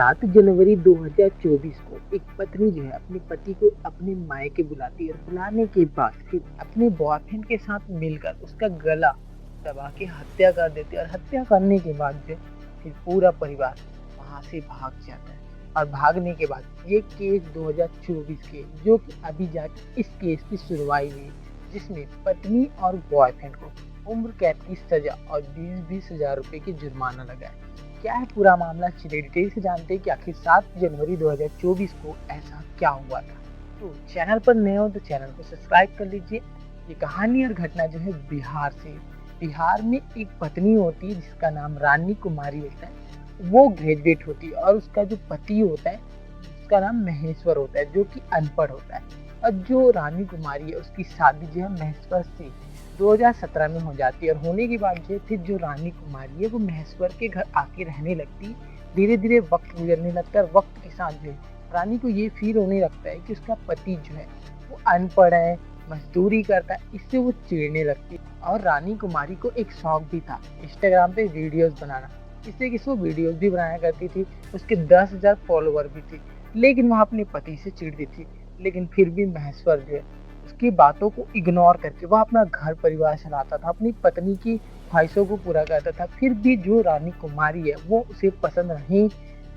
7 जनवरी 2024 को एक पत्नी जो है अपने पति को अपने मायके बुलाती है और बुलाने के बाद फिर अपने बॉयफ्रेंड के साथ मिलकर उसका गला दबा के हत्या कर देती है और हत्या करने के बाद जो फिर पूरा परिवार वहां से भाग जाता है। और भागने के बाद ये केस 2024 के जो कि अभी जाके इस केस की सुनवाई हुई जिसमें पत्नी और बॉयफ्रेंड को उम्र कैद की सजा और 20-20 हजार रुपए की जुर्माना लगा है। क्या है पूरा मामला, चलिए डिटेल से जानते हैं कि आखिर 7 जनवरी 2024 को ऐसा क्या हुआ था। तो चैनल पर नए हो तो चैनल को सब्सक्राइब कर लीजिए। ये कहानी और घटना जो है बिहार से। बिहार में एक पत्नी होती है जिसका नाम रानी कुमारी होता है। वो ग्रेजुएट होती है और उसका जो पति होता है उसका नाम महेश्वर होता है जो कि अनपढ़ होता है। और जो रानी कुमारी है उसकी शादी जो है महेश्वर से 2017 में हो जाती है और होने के बाद जो फिर जो रानी कुमारी है वो महेश्वर के घर आके रहने लगती। धीरे धीरे वक्त गुजरने लगता है। वक्त के साथ जो है रानी को ये फील होने लगता है कि उसका पति जो है वो अनपढ़ है, मजदूरी करता है। इससे वो चिढ़ने लगती और रानी कुमारी को एक शौक भी था इंस्टाग्राम पे वीडियोस बनाना। इससे कि वो वीडियोस भी बनाया करती थी। उसके 10,000 फॉलोवर भी थे। लेकिन वह अपने पति से चिढ़ती थी। लेकिन फिर भी महेश्वर जो है उसकी बातों को इग्नोर करके वह अपना घर परिवार चलाता था, अपनी पत्नी की ख्वाहिशों को पूरा करता था। फिर भी जो रानी कुमारी है वो उसे पसंद नहीं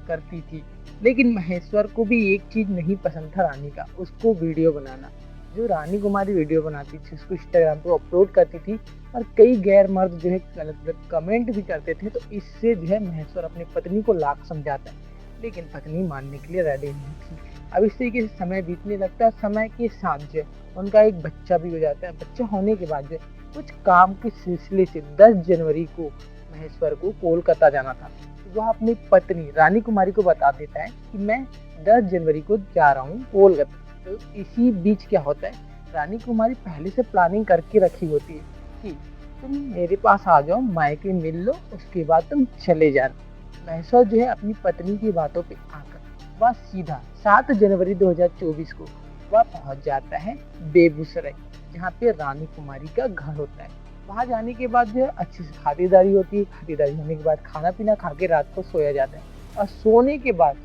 करती थी। लेकिन महेश्वर को भी एक चीज नहीं पसंद था रानी का, उसको वीडियो बनाना। जो रानी कुमारी वीडियो बनाती थी उसको इंस्टाग्राम पे अपलोड करती थी और कई गैर मर्द जो है गलत कमेंट भी करते थे। तो इससे जो है महेश्वर अपनी पत्नी को लाख समझाता है, लेकिन पत्नी मानने के लिए रेडी नहीं थी। अब इस तरीके से समय बीतने लगता है। समय के साथ जो उनका एक बच्चा भी हो जाता है। बच्चा होने के बाद जो कुछ काम के सिलसिले से 10 जनवरी को महेश्वर को कोलकाता जाना था। वह अपनी पत्नी रानी कुमारी को बता देता है कि मैं 10 जनवरी को जा रहा हूँ कोलकाता। तो इसी बीच क्या होता है, रानी कुमारी पहले से प्लानिंग करके रखी होती है कि तुम मेरे पास आ जाओ, मायके मिल लो, उसके बाद तुम चले जाना। महेश्वर जो है अपनी पत्नी की बातों पे आकर वह सीधा 7 जनवरी 2024 को वह पहुंच जाता है बेगूसराय, जहाँ पे रानी कुमारी का घर होता है। वहां जाने के बाद जो है अच्छी से खातिरदारी होती है। खातिरदारी होने के बाद खाना पीना खा के रात को सोया जाता है। और सोने के बाद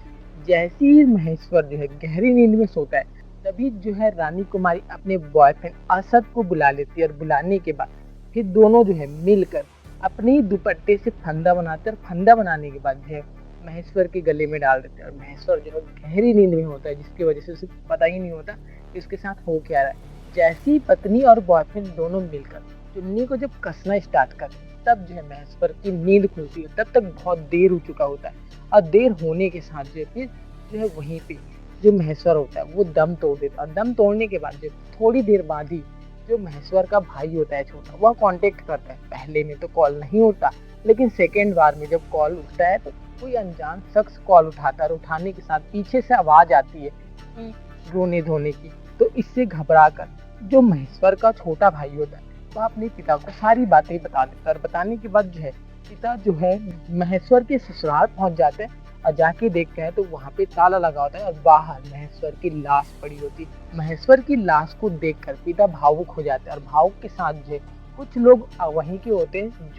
जैसे ही महेश्वर जो है गहरी नींद में सोता है तभी जो है रानी कुमारी अपने बॉयफ्रेंड असद को बुला लेती है। और बुलाने के बाद फिर दोनों जो है मिलकर अपने दुपट्टे से फंदा बनाते हैं और फंदा बनाने के बाद जो है महेश्वर के गले में डाल देते हैं। और महेश्वर जो है गहरी नींद में होता है जिसकी वजह से उसे पता ही नहीं होता कि उसके साथ हो क्या रहा है। जैसी ही पत्नी और बॉयफ्रेंड दोनों मिलकर चुन्नी को जब कसना स्टार्ट करते हैं तब जो है महेश्वर की नींद खुलती है। तब तक बहुत देर हो चुका होता है और देर होने के साथ जो है फिर जो है वहीं पे जो महेश्वर होता है वो दम तोड़ देता है। और दम तोड़ने के बाद जो थोड़ी देर बाद ही जो महेश्वर का भाई होता है छोटा, वह कांटेक्ट करता है। पहले में तो कॉल नहीं उठता, लेकिन सेकेंड बार में जब कॉल उठता है तो कोई अनजान शख्स कॉल उठाता है और उठाने के साथ पीछे से आवाज आती है कि रोने धोने की। तो इससे घबरा कर जो महेश्वर का छोटा भाई होता है वह अपने पिता को सारी बातें बता देता है। और बताने के बाद जो है पिता जो है महेश्वर के ससुराल पहुंच जाते हैं और जाके देखते हैं तो वहाँ पे ताला लगा होता है और बाहर महेश्वर की लाश पड़ी होती है। महेश्वर की लाश को देखकर पिता भावुक हो जाते हैं और भावुक के साथ जो है कुछ लोग वहीं के होते हैं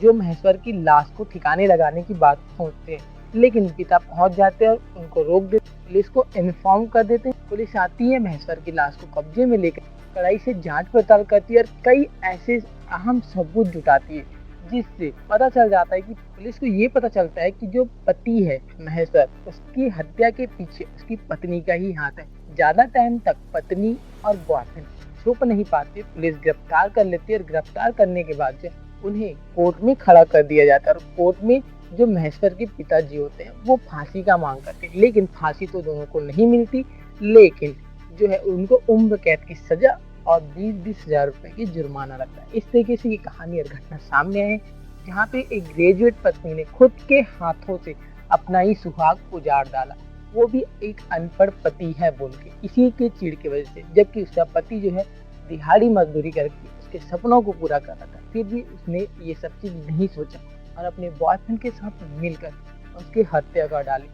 जो महेश्वर की लाश को ठिकाने लगाने की बात सोचते हैं। लेकिन पिता पहुंच जाते हैं और उनको रोक देते, पुलिस को इन्फॉर्म कर देते हैं। पुलिस आती है, महेश्वर की लाश को कब्जे में लेकर कड़ाई से जांच पड़ताल करती है और कई ऐसे अहम सबूत जुटाती है जिससे पता चल जाता है कि पुलिस को ये पता चलता है कि जो पति है महेश्वर, उसकी हत्या के पीछे उसकी पत्नी का ही हाथ है। ज्यादा टाइम तक पत्नी और बॉयफ्रेंड छुप नहीं पाते। पुलिस गिरफ्तार कर लेती है और गिरफ्तार करने के बाद उन्हें कोर्ट में खड़ा कर दिया जाता है। और कोर्ट में जो महेश्वर के पिताजी होते हैं वो फांसी का मांग करते हैं, लेकिन फांसी तो दोनों को नहीं मिलती। लेकिन जो है उनको उम्र कैद की सजा और 20-20 हजार रुपए की जुर्माना लगता है। इस तरीके से ये कहानी और घटना सामने आए जहाँ पे एक ग्रेजुएट पत्नी ने खुद के हाथों से अपना ही सुहाग उजाड़ डाला, वो भी एक अनपढ़ पति है बोल के, इसी के चिढ़ की वजह से। जबकि उसका पति जो है दिहाड़ी मजदूरी करके उसके सपनों को पूरा कर रहा था, फिर भी उसने ये सब चीज नहीं सोचा और अपने बॉयफ्रेंड के साथ मिलकर उसकी हत्या कर डाली।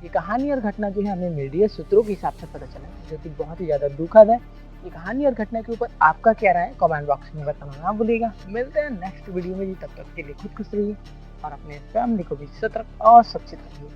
ये कहानी और घटना जो है हमें मीडिया सूत्रों के हिसाब से पता चला, जो कि बहुत ही ज्यादा दुखद है। ये कहानी और घटना के ऊपर आपका क्या राय है कमेंट बॉक्स में बताना ना भूलिएगा। मिलते हैं नेक्स्ट वीडियो में जी, तब तक के लिए खुद खुश रहिए और अपने फैमिली को भी सतर्क और सुरक्षित रखिए।